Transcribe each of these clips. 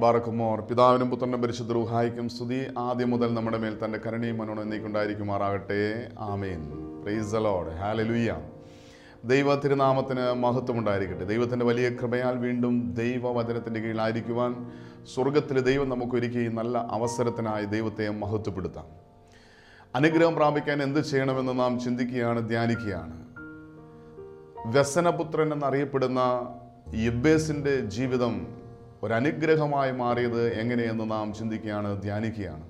ബാറക്കുമോർ. പിതാവിനും പുത്രനും പരിശുദ്ധ റൂഹായിക്കും സ്തുതി. ആദ്യം മുതൽ നമ്മുടെ മേൽ തൻ്റെ കരുണയും മനോണും എന്നേക്കുണ്ടായിരിക്കുമാറാകട്ടെ. ആമേൻ. Praise the Lord. ഹല്ലേലൂയ. ദൈവ തിരുനാമത്തിന് മഹത്വമുണ്ടായിരിക്കട്ടെ. ദൈവത്തിൻ്റെ വലിയ കൃപയാൽ വീണ്ടും ദൈവവചനത്തിൻ്റെ കീഴിലായിരിക്കുവാൻ സ്വർഗത്തിൽ ദൈവം നമുക്കൊരുക്കി നല്ല അവസരത്തിനായി ദൈവത്തെ മഹത്വപ്പെടുത്താം. അനുഗ്രഹം പ്രാപിക്കാൻ എന്ത് ചെയ്യണമെന്ന് നാം ചിന്തിക്കുകയാണ്, ധ്യാനിക്കുകയാണ്. വ്യസനപുത്രൻ എന്നറിയപ്പെടുന്ന യബ്ബേസിൻ്റെ ജീവിതം ഒരനുഗ്രഹമായി മാറിയത് എങ്ങനെയെന്ന് നാം ചിന്തിക്കുകയാണ്, ധ്യാനിക്കുകയാണ്.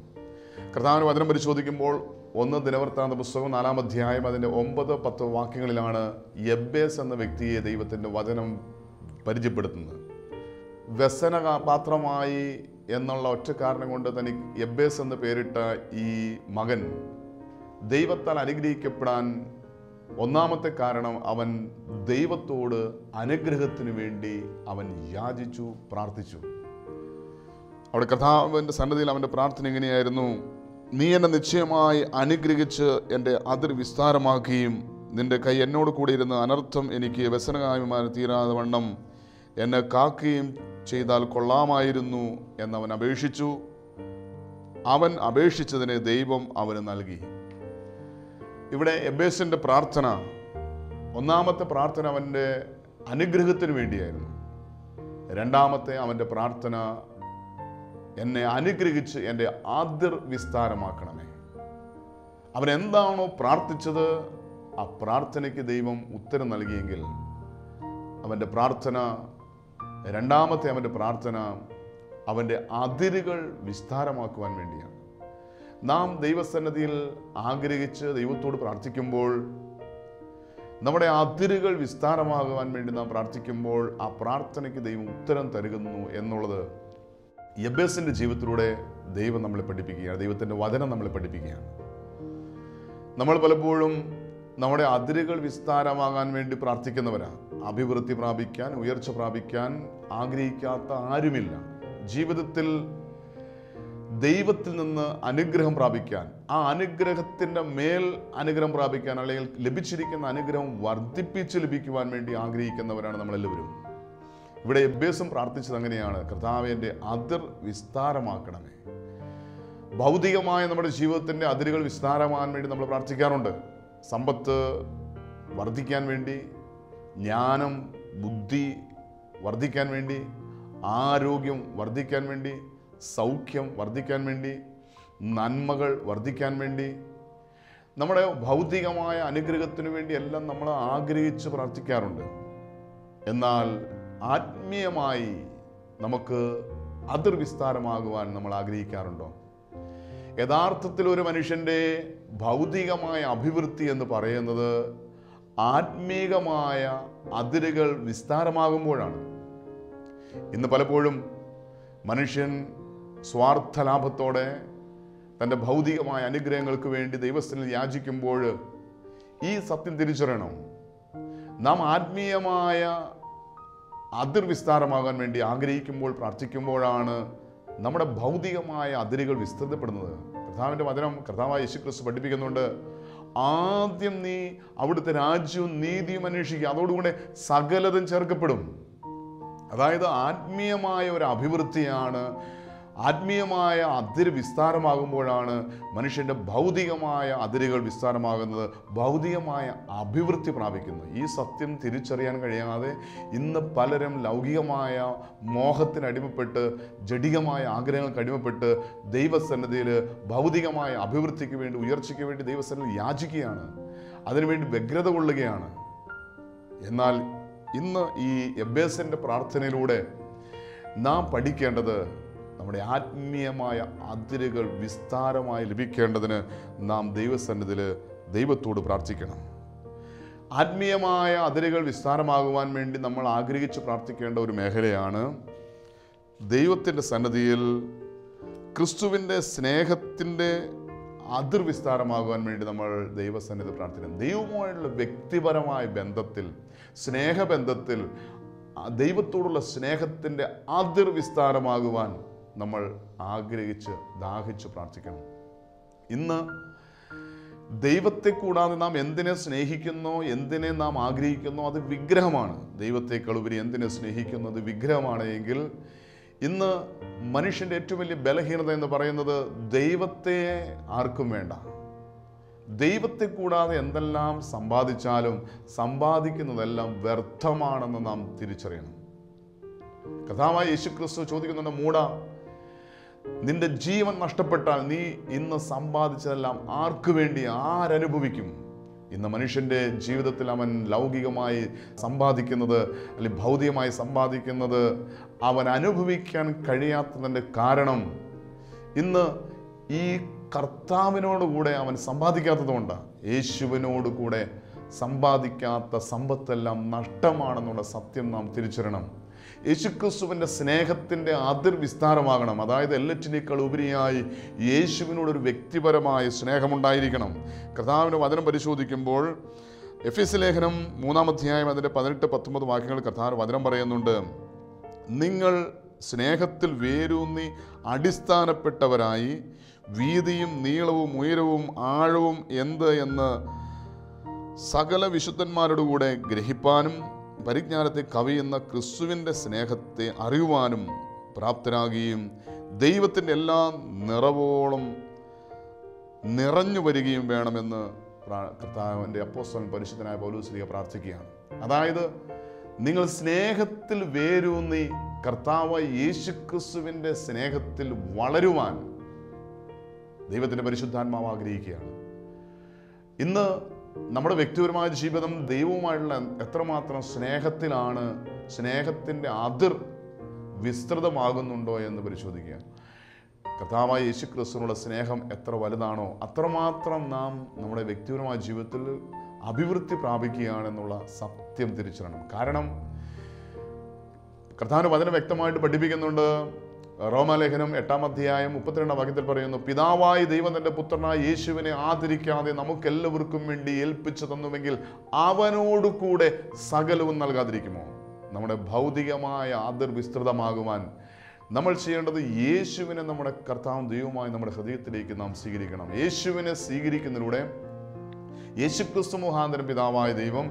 കർത്താവിൻ്റെ വചനം പരിശോധിക്കുമ്പോൾ 1 ദിനവൃത്താന്ത പുസ്തകം 4-ാം അധ്യായം അതിൻ്റെ 9-10 വാക്യങ്ങളിലാണ് യബ്ബേസ് എന്ന വ്യക്തിയെ ദൈവത്തിൻ്റെ വചനം പരിചയപ്പെടുത്തുന്നത്. വ്യസന പാത്രമായി എന്നുള്ള ഒറ്റ കാരണം കൊണ്ട് തനിക്ക് യബ്ബേസ് എന്ന് പേരിട്ട ഈ മകൻ ദൈവത്താൽ അനുഗ്രഹിക്കപ്പെടാൻ ഒന്നാമത്തെ കാരണം അവൻ ദൈവത്തോട് അനുഗ്രഹത്തിന് വേണ്ടി അവൻ യാചിച്ചു, പ്രാർത്ഥിച്ചു. അവിടെ കർത്താവിൻ്റെ സന്നിധിയിൽ അവൻ്റെ പ്രാർത്ഥന എങ്ങനെയായിരുന്നു? നീ എന്നെ നിശ്ചയമായി അനുഗ്രഹിച്ച് എൻ്റെ അതിർ വിസ്താരമാക്കുകയും നിൻ്റെ കൈ എന്നോട് കൂടി ഇരുന്ന് അനർത്ഥം എനിക്ക് വ്യസനകായമായി തീരാതെ വണ്ണം എന്നെ കാക്കുകയും ചെയ്താൽ കൊള്ളാമായിരുന്നു എന്നവൻ അപേക്ഷിച്ചു. അവൻ അപേക്ഷിച്ചതിനെ ദൈവം അവന് നൽകി. ഇവിടെ യബ്ബേസിൻ്റെ പ്രാർത്ഥന, ഒന്നാമത്തെ പ്രാർത്ഥന അവൻ്റെ അനുഗ്രഹത്തിന് വേണ്ടിയായിരുന്നു. രണ്ടാമത്തെ അവൻ്റെ പ്രാർത്ഥന, എന്നെ അനുഗ്രഹിച്ച് എൻ്റെ അതിർ വിസ്താരമാക്കണമേ. അവൻ എന്താണോ പ്രാർത്ഥിച്ചത് ആ പ്രാർത്ഥനയ്ക്ക് ദൈവം ഉത്തരം നൽകിയെങ്കിൽ അവൻ്റെ പ്രാർത്ഥന, രണ്ടാമത്തെ അവൻ്റെ പ്രാർത്ഥന അവൻ്റെ അതിരുകൾ വിസ്താരമാക്കുവാൻ വേണ്ടിയാണ്. നാം ദൈവസന്നിധിയിൽ ആഗ്രഹിച്ച് ദൈവത്തോട് പ്രാർത്ഥിക്കുമ്പോൾ, നമ്മുടെ അതിരുകൾ വിസ്താരമാകുവാൻ വേണ്ടി നാം പ്രാർത്ഥിക്കുമ്പോൾ ആ പ്രാർത്ഥനയ്ക്ക് ദൈവം ഉത്തരം തരുന്നു എന്നുള്ളത് യബ്ബേസിൻ്റെ ജീവിതത്തിലൂടെ ദൈവം നമ്മളെ പഠിപ്പിക്കുകയാണ്. ദൈവത്തിൻ്റെ വചനം നമ്മളെ പഠിപ്പിക്കുകയാണ്. നമ്മൾ പലപ്പോഴും നമ്മുടെ അതിരുകൾ വിസ്താരമാകാൻ വേണ്ടി പ്രാർത്ഥിക്കുന്നവരാണ്. അഭിവൃദ്ധി പ്രാപിക്കാൻ, ഉയർച്ച പ്രാപിക്കാൻ ആഗ്രഹിക്കാത്ത ആരുമില്ല. ജീവിതത്തിൽ ദൈവത്തിൽ നിന്ന് അനുഗ്രഹം പ്രാപിക്കാൻ, ആ അനുഗ്രഹത്തിൻ്റെ മേൽ അനുഗ്രഹം പ്രാപിക്കാൻ, അല്ലെങ്കിൽ ലഭിച്ചിരിക്കുന്ന അനുഗ്രഹം വർദ്ധിപ്പിച്ച് ലഭിക്കുവാൻ വേണ്ടി ആഗ്രഹിക്കുന്നവരാണ് നമ്മളെല്ലാവരും. ഇവിടെ യബ്ബേസും പ്രാർത്ഥിച്ചത് അങ്ങനെയാണ്, കർത്താവേ എൻ്റെ അതിർ വിസ്താരമാക്കണമേ. ഭൗതികമായ നമ്മുടെ ജീവിതത്തിൻ്റെ അതിരുകൾ വിസ്താരമാകാൻ വേണ്ടി നമ്മൾ പ്രാർത്ഥിക്കാറുണ്ട്. സമ്പത്ത് വർദ്ധിക്കാൻ വേണ്ടി, ജ്ഞാനം ബുദ്ധി വർദ്ധിക്കാൻ വേണ്ടി, ആരോഗ്യം വർദ്ധിക്കാൻ വേണ്ടി, സൗഖ്യം വർദ്ധിക്കാൻ വേണ്ടി, നന്മകൾ വർദ്ധിക്കാൻ വേണ്ടി, നമ്മുടെ ഭൗതികമായ അനുഗ്രഹത്തിന് വേണ്ടി എല്ലാം നമ്മൾ ആഗ്രഹിച്ച് പ്രാർത്ഥിക്കാറുണ്ട്. എന്നാൽ ആത്മീയമായി നമുക്ക് അതിർ വിസ്താരമാകുവാൻ നമ്മൾ ആഗ്രഹിക്കാറുണ്ടോ? യഥാർത്ഥത്തിൽ ഒരു മനുഷ്യൻ്റെ ഭൗതികമായ അഭിവൃദ്ധി എന്ന് പറയുന്നത് ആത്മീകമായ അതിരുകൾ വിസ്താരമാകുമ്പോഴാണ്. ഇന്ന് പലപ്പോഴും മനുഷ്യൻ സ്വാർത്ഥ ലാഭത്തോടെ തൻ്റെ ഭൗതികമായ അനുഗ്രഹങ്ങൾക്ക് വേണ്ടി ദൈവസ്ഥനിൽ യാചിക്കുമ്പോൾ ഈ സത്യം തിരിച്ചറിയണം. നാം ആത്മീയമായ അതിർ വിസ്താരമാകാൻ വേണ്ടി ആഗ്രഹിക്കുമ്പോൾ, പ്രാർത്ഥിക്കുമ്പോഴാണ് നമ്മുടെ ഭൗതികമായ അതിരുകൾ വിസ്തൃതപ്പെടുന്നത്. കർത്താവിൻ്റെ വചനം, കർത്താവായ യേശുക്രിസ്തു പഠിപ്പിക്കുന്നുണ്ട്, ആദ്യം നീ അവിടുത്തെ രാജ്യവും നീതിയും അന്വേഷിക്കുക, അതോടുകൂടെ സകലതും ചേർക്കപ്പെടും. അതായത് ആത്മീയമായ ഒരു അഭിവൃദ്ധിയാണ്, ആത്മീയമായ അതിര് വിസ്താരമാകുമ്പോഴാണ് മനുഷ്യൻ്റെ ഭൗതികമായ അതിരുകൾ വിസ്താരമാകുന്നത്, ഭൗതികമായ അഭിവൃദ്ധി പ്രാപിക്കുന്നത്. ഈ സത്യം തിരിച്ചറിയാൻ കഴിയാതെ ഇന്ന് പലരും ലൗകികമായ മോഹത്തിനടിമപ്പെട്ട്, ജഡികമായ ആഗ്രഹങ്ങൾക്ക് അടിമപ്പെട്ട് ദൈവസന്നിധിയിൽ ഭൗതികമായ അഭിവൃദ്ധിക്ക് വേണ്ടി, ഉയർച്ചയ്ക്ക് വേണ്ടി ദൈവസന്നിധിയിൽ യാചിക്കുകയാണ്, അതിനുവേണ്ടി വ്യഗ്രത കൊള്ളുകയാണ്. എന്നാൽ ഇന്ന് ഈ യബ്ബേസിൻ്റെ പ്രാർത്ഥനയിലൂടെ നാം പഠിക്കേണ്ടത്, നമ്മുടെ ആത്മീയമായ അതിരുകൾ വിസ്താരമായി ലഭിക്കേണ്ടതിന് നാം ദൈവസന്നിധിയിൽ ദൈവത്തോട് പ്രാർത്ഥിക്കണം. ആത്മീയമായ അതിരുകൾ വിസ്താരമാകുവാൻ വേണ്ടി നമ്മൾ ആഗ്രഹിച്ച് പ്രാർത്ഥിക്കേണ്ട ഒരു മേഖലയാണ് ദൈവത്തിൻ്റെ സന്നിധിയിൽ ക്രിസ്തുവിൻ്റെ സ്നേഹത്തിൻ്റെ അതിർ വിസ്താരമാകുവാൻ വേണ്ടി നമ്മൾ ദൈവസന്നിധി പ്രാർത്ഥിക്കണം. ദൈവവുമായുള്ള വ്യക്തിപരമായ ബന്ധത്തിൽ, സ്നേഹബന്ധത്തിൽ ദൈവത്തോടുള്ള സ്നേഹത്തിൻ്റെ അതിർ വിസ്താരമാകുവാൻ നമ്മൾ ആഗ്രഹിച്ച് ദാഹിച്ച് പ്രാർത്ഥിക്കണം. ഇന്ന് ദൈവത്തെ കൂടാതെ നാം എന്തിനെ സ്നേഹിക്കുന്നോ, എന്തിനെ നാം ആഗ്രഹിക്കുന്നോ അത് വിഗ്രഹമാണ്. ദൈവത്തെക്കാൾ ഉപരി എന്തിനെ സ്നേഹിക്കുന്നത് വിഗ്രഹമാണ് എങ്കിൽ ഇന്ന് മനുഷ്യൻ്റെ ഏറ്റവും വലിയ ബലഹീനത എന്ന് പറയുന്നത് ദൈവത്തെ ആർക്കും വേണ്ട. ദൈവത്തെ കൂടാതെ എന്തെല്ലാം സമ്പാദിച്ചാലും സമ്പാദിക്കുന്നതെല്ലാം വ്യർത്ഥമാണെന്ന് നാം തിരിച്ചറിയണം. കർത്താവായ യേശുക്രിസ്തു ചോദിക്കുന്നുണ്ട്, മൂഢ, നിന്റെ ജീവൻ നഷ്ടപ്പെട്ടാൽ നീ ഇന്ന് സമ്പാദിച്ചതെല്ലാം ആർക്കു വേണ്ടി, ആരനുഭവിക്കും? ഇന്ന് മനുഷ്യൻ്റെ ജീവിതത്തിൽ അവൻ ലൗകികമായി സമ്പാദിക്കുന്നത് അല്ലെങ്കിൽ ഭൗതികമായി സമ്പാദിക്കുന്നത് അവൻ അനുഭവിക്കാൻ കഴിയാത്തതിൻ്റെ കാരണം ഇന്ന് ഈ കർത്താവിനോടുകൂടെ അവൻ സമ്പാദിക്കാത്തതുകൊണ്ടാണ്. യേശുവിനോടുകൂടെ സമ്പാദിക്കാത്ത സമ്പത്തെല്ലാം നഷ്ടമാണെന്നുള്ള സത്യം നാം തിരിച്ചറിയണം. യേശുക്രിസ്തുവിൻ്റെ സ്നേഹത്തിൻ്റെ അതിർ വിസ്താരമാകണം. അതായത് എല്ലാറ്റിനേക്കാൾ ഉപരിയായി യേശുവിനോടൊരു വ്യക്തിപരമായ സ്നേഹമുണ്ടായിരിക്കണം. കർത്താവിൻ്റെ വചനം പരിശോധിക്കുമ്പോൾ എഫെസ്യ ലേഖനം 3-ാം അധ്യായം അതിൻ്റെ 18-19 വാക്യങ്ങൾ കർത്താവ് വചനം പറയുന്നുണ്ട്. നിങ്ങൾ സ്നേഹത്തിൽ വേരൂന്നി അടിസ്ഥാനപ്പെട്ടവരായി വീതിയും നീളവും ഉയരവും ആഴവും എന്ത് എന്ന് സകല വിശുദ്ധന്മാരോടുകൂടെ ഗ്രഹിപ്പാനും പരിജ്ഞാനത്തെ കവിയുന്ന ക്രിസ്തുവിൻ്റെ സ്നേഹത്തെ അറിയുവാനും പ്രാപ്തരാകുകയും ദൈവത്തിൻ്റെ എല്ലാ നിറവോളം നിറഞ്ഞു വരികയും വേണമെന്ന് കർത്താവിൻ്റെ അപ്പോസ്തലൻ പരിശുദ്ധനായ പൗലോസ് പ്രാർത്ഥിക്കുകയാണ്. അതായത് നിങ്ങൾ സ്നേഹത്തിൽ വേരൂന്നി കർത്താവായ യേശുക്രിസ്തുവിൻ്റെ സ്നേഹത്തിൽ വളരുവാൻ ദൈവത്തിൻ്റെ പരിശുദ്ധാത്മാവ് ആഗ്രഹിക്കുകയാണ്. ഇന്ന് നമ്മുടെ വ്യക്തിപരമായ ജീവിതം ദൈവവുമായുള്ള എത്രമാത്രം സ്നേഹത്തിലാണ്, സ്നേഹത്തിൻ്റെ അതിർ വിസ്തൃതമാകുന്നുണ്ടോ എന്ന് പരിശോധിക്കുക. കർത്താവായ യേശുക്രിസ്തുവിനുള്ള സ്നേഹം എത്ര വലുതാണോ അത്രമാത്രം നാം നമ്മുടെ വ്യക്തിപരമായ ജീവിതത്തിൽ അഭിവൃദ്ധി പ്രാപിക്കുകയാണെന്നുള്ള സത്യം തിരിച്ചറിയണം. കാരണം കർത്താവിൻ്റെ വചനം വ്യക്തമായിട്ട് പഠിപ്പിക്കുന്നുണ്ട്. റോമാലേഖനം 8-ാം അധ്യായം 32-ാം വാക്യത്തിൽ പറയുന്നു, പിതാവായ ദൈവം തൻ്റെ പുത്രനായ യേശുവിനെ ആദരിക്കാതെ നമുക്കെല്ലാവർക്കും വേണ്ടി ഏൽപ്പിച്ചു തന്നുവെങ്കിൽ അവനോടുകൂടെ സകലവും നൽകാതിരിക്കുമോ? നമ്മുടെ ഭൗതികമായ അതിർ വിസ്തൃതമാകുവാൻ നമ്മൾ ചെയ്യേണ്ടത് യേശുവിനെ നമ്മുടെ കർത്താവും ദൈവവുമായി നമ്മുടെ ഹൃദയത്തിലേക്ക് നാം സ്വീകരിക്കണം. യേശുവിനെ സ്വീകരിക്കുന്നതിലൂടെ യേശുക്രിസ്തു മുഖാന്തരം പിതാവായ ദൈവം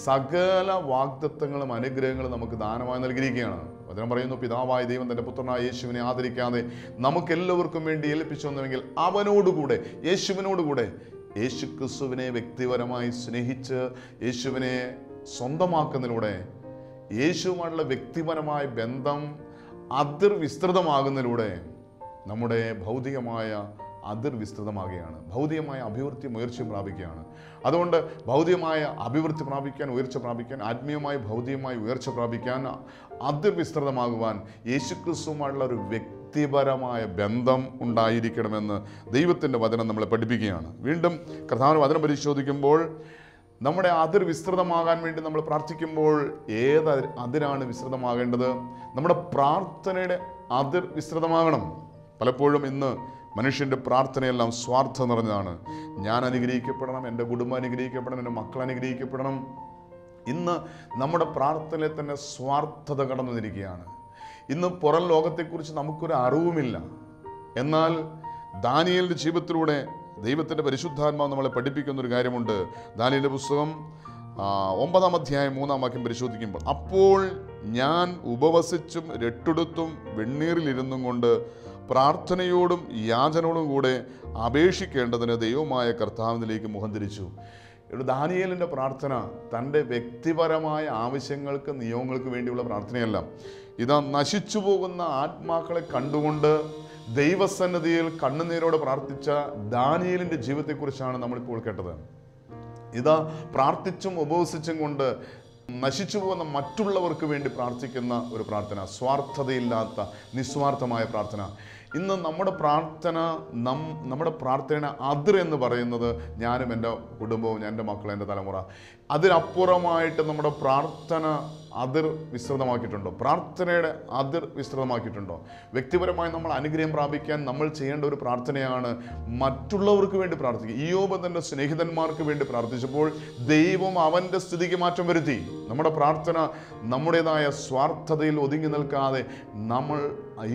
സകല വാഗ്ദത്തങ്ങളും അനുഗ്രഹങ്ങളും നമുക്ക് ദാനമായി നൽകിയിരിക്കുകയാണ്. വചനം പറയുന്നു, പിതാവായ ദൈവം തൻ്റെ പുത്രനായ യേശുവിനെ ആദരിക്കാതെ നമുക്കെല്ലാവർക്കും വേണ്ടി ഏൽപ്പിച്ചു വന്നുവെങ്കിൽ അവനോടുകൂടെ, യേശുവിനോടുകൂടെ, യേശുക്രിസ്തുവിനെ വ്യക്തിപരമായി സ്നേഹിച്ച് യേശുവിനെ സ്വന്തമാക്കുന്നതിലൂടെ യേശുവുമായുള്ള വ്യക്തിപരമായ ബന്ധം അതിർ വിസ്തൃതമാകുന്നതിലൂടെ നമ്മുടെ ഭൗതികമായ അതിർ വിസ്തൃതമാകുകയാണ്. ഭൗതികമായ അഭിവൃദ്ധിയും ഉയർച്ചയും പ്രാപിക്കുകയാണ്. അതുകൊണ്ട് ഭൗതികമായ അഭിവൃദ്ധി പ്രാപിക്കാൻ, ഉയർച്ച പ്രാപിക്കാൻ, ആത്മീയമായി ഭൗതികമായി ഉയർച്ച പ്രാപിക്കാൻ, അതിർ വിസ്തൃതമാകുവാൻ യേശുക്രിസ്തുവുമായുള്ള ഒരു വ്യക്തിപരമായ ബന്ധം ഉണ്ടായിരിക്കണമെന്ന് ദൈവത്തിൻ്റെ വചനം നമ്മളെ പഠിപ്പിക്കുകയാണ്. വീണ്ടും കർത്താവിൻ്റെ വചനം പരിശോധിക്കുമ്പോൾ നമ്മുടെ അതിർ വിസ്തൃതമാകാൻ വേണ്ടി നമ്മൾ പ്രാർത്ഥിക്കുമ്പോൾ ഏത് അതിരാണ് വിസ്തൃതമാകേണ്ടത്? നമ്മുടെ പ്രാർത്ഥനയുടെ അതിർ വിസ്തൃതമാകണം. പലപ്പോഴും ഇന്ന് മനുഷ്യൻ്റെ പ്രാർത്ഥനയെല്ലാം സ്വാർത്ഥം നിറഞ്ഞതാണ്. ഞാൻ അനുഗ്രഹിക്കപ്പെടണം, എൻ്റെ കുടുംബം അനുഗ്രഹിക്കപ്പെടണം, എൻ്റെ മക്കൾ അനുഗ്രഹിക്കപ്പെടണം. ഇന്ന് നമ്മുടെ പ്രാർത്ഥനയിൽ തന്നെ സ്വാർത്ഥത കടന്നു വന്നിരിക്കുകയാണ്. ഇന്ന് പുറം ലോകത്തെക്കുറിച്ച് നമുക്കൊരു അറിവുമില്ല. എന്നാൽ ദാനിയേലിൻ്റെ ജീവിതത്തിലൂടെ ദൈവത്തിൻ്റെ പരിശുദ്ധാത്മാവ് നമ്മളെ പഠിപ്പിക്കുന്ന ഒരു കാര്യമുണ്ട്. ദാനിയേലിൻ്റെ പുസ്തകം 9-ാം അധ്യായം 3-ാം വാക്യം പരിശോധിക്കുമ്പോൾ, അപ്പോൾ ഞാൻ ഉപവസിച്ചും രട്ടെടുത്തും വെണ്ണീറിലിരുന്നും കൊണ്ട് പ്രാർത്ഥനയോടും യാചനയോടും കൂടെ അപേക്ഷിക്കേണ്ടതിന് ദൈവമായ കർത്താവിലേക്ക് മുഖം തിരിച്ചു. ദാനിയേലിൻ്റെ പ്രാർത്ഥന തൻ്റെ വ്യക്തിപരമായ ആവശ്യങ്ങൾക്ക്, നിയോഗങ്ങൾക്ക് വേണ്ടിയുള്ള പ്രാർത്ഥനയല്ല. ഇതാ നശിച്ചു പോകുന്ന ആത്മാക്കളെ കണ്ടുകൊണ്ട് ദൈവസന്നിധിയിൽ കണ്ണുനീരോടെ പ്രാർത്ഥിച്ച ദാനിയേലിൻ്റെ ജീവിതത്തെക്കുറിച്ചാണ് നമ്മളിപ്പോൾ കേട്ടത്. ഇതാ പ്രാർത്ഥിച്ചും ഉപവസിച്ചും കൊണ്ട് നശിച്ചു പോകുന്ന മറ്റുള്ളവർക്ക് വേണ്ടി പ്രാർത്ഥിക്കുന്ന ഒരു പ്രാർത്ഥന, സ്വാർത്ഥതയില്ലാത്ത നിസ്വാർത്ഥമായ പ്രാർത്ഥന. ഇന്ന് നമ്മുടെ പ്രാർത്ഥനയുടെ അതിർ എന്ന് പറയുന്നത് ഞാനും എൻ്റെ കുടുംബവും, എൻ്റെ മക്കളും, എൻ്റെ തലമുറ. അതിനപ്പുറമായിട്ട് നമ്മുടെ പ്രാർത്ഥന അതിർ വിസ്തൃതമാക്കിയിട്ടുണ്ടോ? പ്രാർത്ഥനയുടെ അതിർ വിസ്തൃതമാക്കിയിട്ടുണ്ടോ? വ്യക്തിപരമായി നമ്മൾ അനുഗ്രഹം പ്രാപിക്കാൻ നമ്മൾ ചെയ്യേണ്ട ഒരു പ്രാർത്ഥനയാണ് മറ്റുള്ളവർക്ക് വേണ്ടി പ്രാർത്ഥിക്കുക. ഇയ്യോബ് തൻ്റെ സ്നേഹിതന്മാർക്ക് വേണ്ടി പ്രാർത്ഥിച്ചപ്പോൾ ദൈവം അവൻ്റെ സ്ഥിതിക്ക് മാറ്റം വരുത്തി. നമ്മുടെ പ്രാർത്ഥന നമ്മുടേതായ സ്വാർത്ഥതയിൽ ഒതുങ്ങി നിൽക്കാതെ നമ്മൾ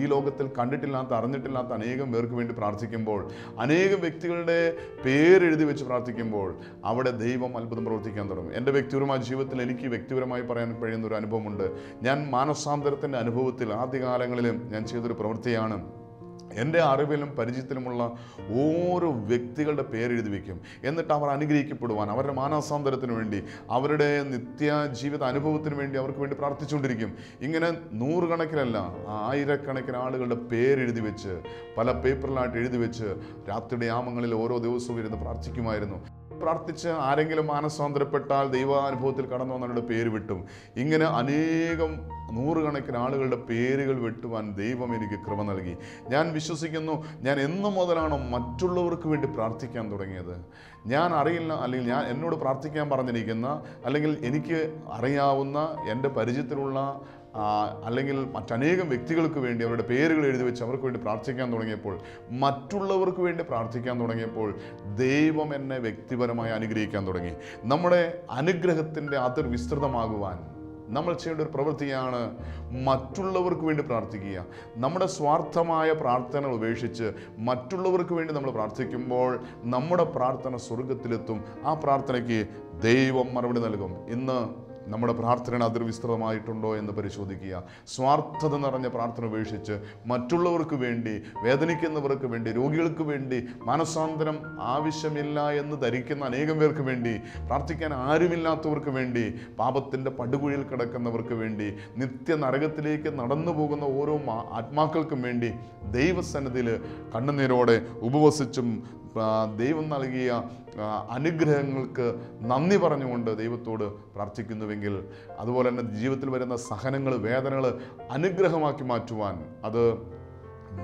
ഈ ലോകത്തിൽ കണ്ടിട്ടില്ലാത്ത, അറിഞ്ഞിട്ടില്ലാത്ത അനേകം പേർക്ക് വേണ്ടി പ്രാർത്ഥിക്കുമ്പോൾ, അനേകം വ്യക്തികളുടെ പേരെഴുതി വെച്ച് പ്രാർത്ഥിക്കുമ്പോൾ അവിടെ ദൈവം അത്ഭുതം പ്രവർത്തിക്കാൻ തുടങ്ങും. എൻ്റെ വ്യക്തിപരമായ ജീവിതത്തിൽ എനിക്ക് വ്യക്തിപരമായി പറയാൻ കഴിയുന്ന ഒരു അനുഭവമുണ്ട്. ഞാൻ മാനസാന്തരത്തിൻ്റെ അനുഭവത്തിൽ ആദ്യകാലങ്ങളിലും ഞാൻ ചെയ്തൊരു പ്രവൃത്തിയാണ്, എൻ്റെ അറിവിലും പരിചയത്തിലുമുള്ള ഓരോ വ്യക്തികളുടെ പേരെഴുതി വയ്ക്കും. എന്നിട്ട് അവർ അനുഗ്രഹിക്കപ്പെടുവാൻ, അവരുടെ മാനസാന്തരത്തിന് വേണ്ടി, അവരുടെ നിത്യജീവിത അനുഭവത്തിന് വേണ്ടി അവർക്ക് വേണ്ടി പ്രാർത്ഥിച്ചുകൊണ്ടിരിക്കും. ഇങ്ങനെ നൂറുകണക്കിനല്ല, ആയിരക്കണക്കിന് ആളുകളുടെ പേരെഴുതി വെച്ച് പല പേപ്പറിലായിട്ട് എഴുതി വെച്ച് രാത്രിയുടെ യാമങ്ങളിൽ ഓരോ ദിവസവും ഇരുന്ന് പ്രാർത്ഥിക്കുമായിരുന്നു. പ്രാർത്ഥിച്ച് ആരെങ്കിലും മാനസാന്തരപ്പെട്ടാൽ ദൈവാനുഭവത്തിൽ കടന്നു വന്നവരുടെ പേര് വെട്ടും. ഇങ്ങനെ അനേകം നൂറുകണക്കിന് ആളുകളുടെ പേരുകൾ വെട്ടുവാൻ ദൈവം എനിക്ക് കൃപ നൽകി. ഞാൻ വിശ്വസിക്കുന്നു, ഞാൻ എന്നു മുതലാണോ മറ്റുള്ളവർക്ക് വേണ്ടി പ്രാർത്ഥിക്കാൻ തുടങ്ങിയത്, ഞാൻ അറിയില്ല, അല്ലെങ്കിൽ ഞാൻ എന്നോട് പ്രാർത്ഥിക്കാൻ പറഞ്ഞിരിക്കുന്ന, അല്ലെങ്കിൽ എനിക്ക് അറിയാവുന്ന എൻ്റെ പരിചയത്തിലുള്ള അല്ലെങ്കിൽ മറ്റനേകം വ്യക്തികൾക്ക് വേണ്ടി അവരുടെ പേരുകൾ എഴുതി വെച്ച് അവർക്ക് വേണ്ടി പ്രാർത്ഥിക്കാൻ തുടങ്ങിയപ്പോൾ, മറ്റുള്ളവർക്ക് വേണ്ടി പ്രാർത്ഥിക്കാൻ തുടങ്ങിയപ്പോൾ ദൈവം എന്നെ വ്യക്തിപരമായി അനുഗ്രഹിക്കാൻ തുടങ്ങി. നമ്മുടെ അനുഗ്രഹത്തിൻ്റെ അതിർ വിസ്തൃതമാകുവാൻ നമ്മൾ ചെയ്യേണ്ട ഒരു പ്രവൃത്തിയാണ് മറ്റുള്ളവർക്ക് വേണ്ടി പ്രാർത്ഥിക്കുക. നമ്മുടെ സ്വാർത്ഥമായ പ്രാർത്ഥനകൾ ഉപേക്ഷിച്ച് മറ്റുള്ളവർക്ക് വേണ്ടി നമ്മൾ പ്രാർത്ഥിക്കുമ്പോൾ നമ്മുടെ പ്രാർത്ഥന സ്വർഗത്തിലെത്തും. ആ പ്രാർത്ഥനയ്ക്ക് ദൈവം മറുപടി നൽകും. ഇന്ന് നമ്മുടെ പ്രാർത്ഥന അതിർ വിസ്തൃതമായിട്ടുണ്ടോ എന്ന് പരിശോധിക്കുക. സ്വാർത്ഥത നിറഞ്ഞ പ്രാർത്ഥന ഉപേക്ഷിച്ച് മറ്റുള്ളവർക്ക് വേണ്ടി, വേദനിക്കുന്നവർക്ക് വേണ്ടി, രോഗികൾക്ക് വേണ്ടി, മാനസാന്തരം ആവശ്യമില്ല എന്ന് ധരിക്കുന്ന അനേകം പേർക്ക് വേണ്ടി, പ്രാർത്ഥിക്കാൻ ആരുമില്ലാത്തവർക്ക് വേണ്ടി, പാപത്തിൻ്റെ പടുകുഴിയിൽ കിടക്കുന്നവർക്ക് വേണ്ടി, നിത്യനരകത്തിലേക്ക് നടന്നു പോകുന്ന ഓരോ ആത്മാക്കൾക്കും വേണ്ടി ദൈവസന്നിധിയിൽ കണ്ണുനീരോടെ ഉപവസിച്ചും ദൈവം നൽകിയ അനുഗ്രഹങ്ങൾക്ക് നന്ദി പറഞ്ഞുകൊണ്ട് ദൈവത്തോട് പ്രാർത്ഥിക്കുന്നുവെങ്കിൽ, അതുപോലെ തന്നെ ജീവിതത്തിൽ വരുന്ന സഹനങ്ങൾ, വേദനകൾ അനുഗ്രഹമാക്കി മാറ്റുവാൻ, അത്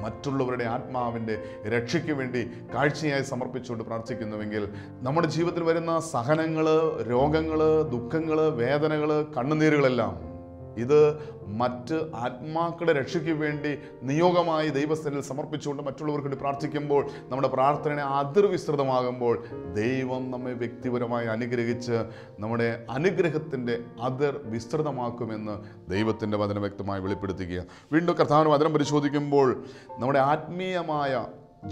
മറ്റുള്ളവരുടെ ആത്മാവിൻ്റെ രക്ഷയ്ക്ക് വേണ്ടി കാഴ്ചയായി സമർപ്പിച്ചുകൊണ്ട് പ്രാർത്ഥിക്കുന്നുവെങ്കിൽ, നമ്മുടെ ജീവിതത്തിൽ വരുന്ന സഹനങ്ങൾ, രോഗങ്ങൾ, ദുഃഖങ്ങൾ, വേദനകൾ, കണ്ണുനീരുകളെല്ലാം ഇത് മറ്റ് ആത്മാക്കളുടെ രക്ഷയ്ക്ക് വേണ്ടി നിയോഗമായി ദൈവസ്ഥനിൽ സമർപ്പിച്ചുകൊണ്ട് മറ്റുള്ളവർക്ക് വേണ്ടി പ്രാർത്ഥിക്കുമ്പോൾ, നമ്മുടെ പ്രാർത്ഥന അതിർ വിസ്തൃതമാകുമ്പോൾ ദൈവം നമ്മെ വ്യക്തിപരമായി അനുഗ്രഹിച്ച് നമ്മുടെ അനുഗ്രഹത്തിൻ്റെ അതിർ വിസ്തൃതമാക്കുമെന്ന് ദൈവത്തിൻ്റെ വചനം വ്യക്തമായി വെളിപ്പെടുത്തുക. വീണ്ടും കർത്താവിൻ്റെ വചനം പരിശോധിക്കുമ്പോൾ നമ്മുടെ ആത്മീയമായ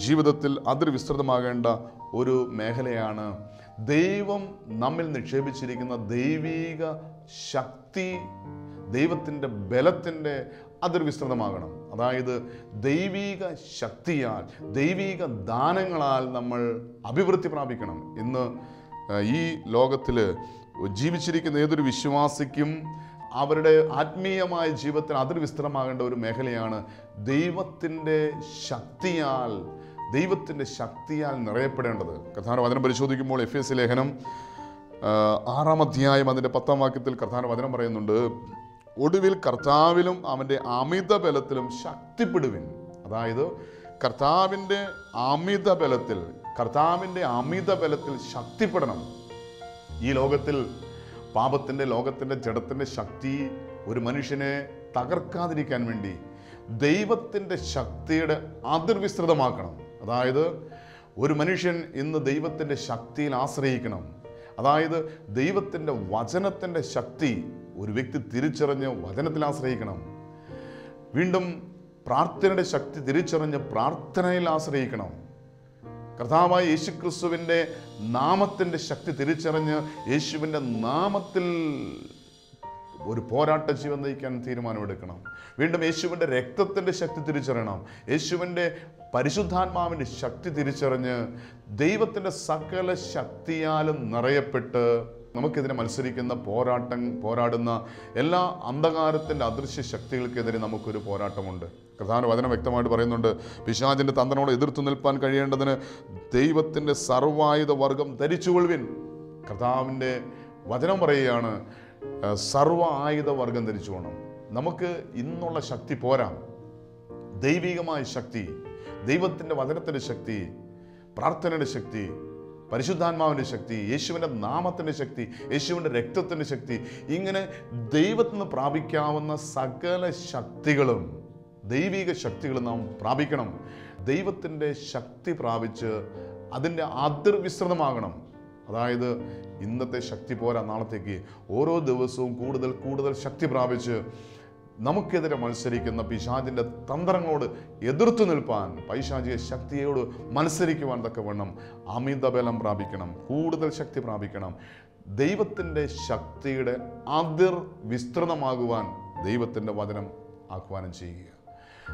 ജീവിതത്തിൽ അതിർ വിസ്തൃതമാകേണ്ട ഒരു മേഖലയാണ് ദൈവം നമ്മിൽ നിക്ഷേപിച്ചിരിക്കുന്ന ദൈവിക ശക്തി, ദൈവത്തിൻ്റെ ബലത്തിൻ്റെ അതിർ വിസ്തൃതമാകണം. അതായത് ദൈവിക ശക്തിയാൽ, ദൈവിക ദാനങ്ങളാൽ നമ്മൾ അഭിവൃദ്ധി പ്രാപിക്കണം. ഇന്ന് ഈ ലോകത്തിൽ ജീവിച്ചിരിക്കുന്ന ഏതൊരു വിശ്വാസിക്കും അവരുടെ ആത്മീയമായ ജീവിതത്തിൽ അതിർ വിസ്തൃതമാകേണ്ട ഒരു മേഖലയാണ് ദൈവത്തിൻ്റെ ശക്തിയാൽ നിറയപ്പെടേണ്ടത്. കർത്താവിന്റെ വചനം പരിശോധിക്കുമ്പോൾ എഫേസ്യ ലേഖനം 6-ാം അധ്യായം അതിൻ്റെ 10-ാം വാക്യത്തിൽ കർത്താവിന്റെ വചനം പറയുന്നുണ്ട്, ഒടുവിൽ കർത്താവിലും അവൻ്റെ അമിത ബലത്തിലും ശക്തിപ്പെടുവിൻ. അതായത് കർത്താവിൻ്റെ അമിത ബലത്തിൽ ശക്തിപ്പെടണം. ഈ ലോകത്തിൽ ലോകത്തിൻ്റെ ജഡത്തിൻ്റെ ശക്തി ഒരു മനുഷ്യനെ തകർക്കാതിരിക്കാൻ വേണ്ടി ദൈവത്തിൻ്റെ ശക്തിയുടെ അതിർ വിസ്തൃതമാക്കണം. അതായത് ഒരു മനുഷ്യൻ ഇന്ന് ദൈവത്തിൻ്റെ ശക്തിയിൽ ആശ്രയിക്കണം. അതായത് ദൈവത്തിൻ്റെ വചനത്തിൻ്റെ ശക്തി ഒരു വ്യക്തി തിരിച്ചറിഞ്ഞ് വചനത്തിൽ ആശ്രയിക്കണം. വീണ്ടും പ്രാർത്ഥനയുടെ ശക്തി തിരിച്ചറിഞ്ഞ് പ്രാർത്ഥനയിൽ ആശ്രയിക്കണം. കർത്താവായ യേശുക്രിസ്തുവിൻ്റെ നാമത്തിൻ്റെ ശക്തി തിരിച്ചറിഞ്ഞ് യേശുവിൻ്റെ നാമത്തിൽ ഒരു പോരാട്ട ജീവൻ നയിക്കാൻ തീരുമാനമെടുക്കണം. വീണ്ടും യേശുവിൻ്റെ രക്തത്തിൻ്റെ ശക്തി തിരിച്ചറിയണം. യേശുവിൻ്റെ പരിശുദ്ധാത്മാവിൻ്റെ ശക്തി തിരിച്ചറിഞ്ഞ് ദൈവത്തിൻ്റെ സകല ശക്തിയാലും നിറയപ്പെട്ട് നമുക്കെതിരെ മത്സരിക്കുന്ന പോരാടുന്ന എല്ലാ അന്ധകാരത്തിൻ്റെ അദൃശ്യ ശക്തികൾക്കെതിരെ നമുക്കൊരു പോരാട്ടമുണ്ട്. കർത്താവിന്റെ വചനം വ്യക്തമായിട്ട് പറയുന്നുണ്ട്, പിശാചിൻ്റെ തന്ത്രനോട് എതിർത്തു നിൽപ്പാൻ കഴിയേണ്ടതിന് ദൈവത്തിൻ്റെ സർവായുധ വർഗം ധരിച്ചുകൊള്ളുവിൻ. കർത്താവിൻ്റെ വചനം പറയുകയാണ്, സർവ ആയുധ വർഗം ധരിച്ചു വേണം. നമുക്ക് ഇന്നുള്ള ശക്തി പോരാ. ദൈവികമായ ശക്തി, ദൈവത്തിൻ്റെ വചനത്തിൻ്റെ ശക്തി, പ്രാർത്ഥനയുടെ ശക്തി, പരിശുദ്ധാത്മാവിൻ്റെ ശക്തി, യേശുവിൻ്റെ നാമത്തിൻ്റെ ശക്തി, യേശുവിൻ്റെ രക്തത്തിൻ്റെ ശക്തി, ഇങ്ങനെ ദൈവത്തിൽ നിന്ന് പ്രാപിക്കാവുന്ന സകല ശക്തികളും, ദൈവിക ശക്തികളും നാം പ്രാപിക്കണം. ദൈവത്തിൻ്റെ ശക്തി പ്രാപിച്ച് അതിൻ്റെ അതിർ വിസ്തൃതമാകണം. അതായത് ഇന്നത്തെ ശക്തി പോരാ, നാളത്തേക്ക് ഓരോ ദിവസവും കൂടുതൽ കൂടുതൽ ശക്തി പ്രാപിച്ച് നമുക്കെതിരെ മത്സരിക്കുന്ന പിശാചിൻ്റെ തന്ത്രങ്ങളോട് എതിർത്തു നിൽപ്പാൻ, പൈശാചിക ശക്തിയോട് മത്സരിക്കുവാൻ തക്കവണ്ണം അമിത ബലം പ്രാപിക്കണം, കൂടുതൽ ശക്തി പ്രാപിക്കണം. ദൈവത്തിൻ്റെ ശക്തിയുടെ അതിർ വിസ്തൃതമാകുവാൻ ദൈവത്തിൻ്റെ വചനം ആഹ്വാനം ചെയ്യുക.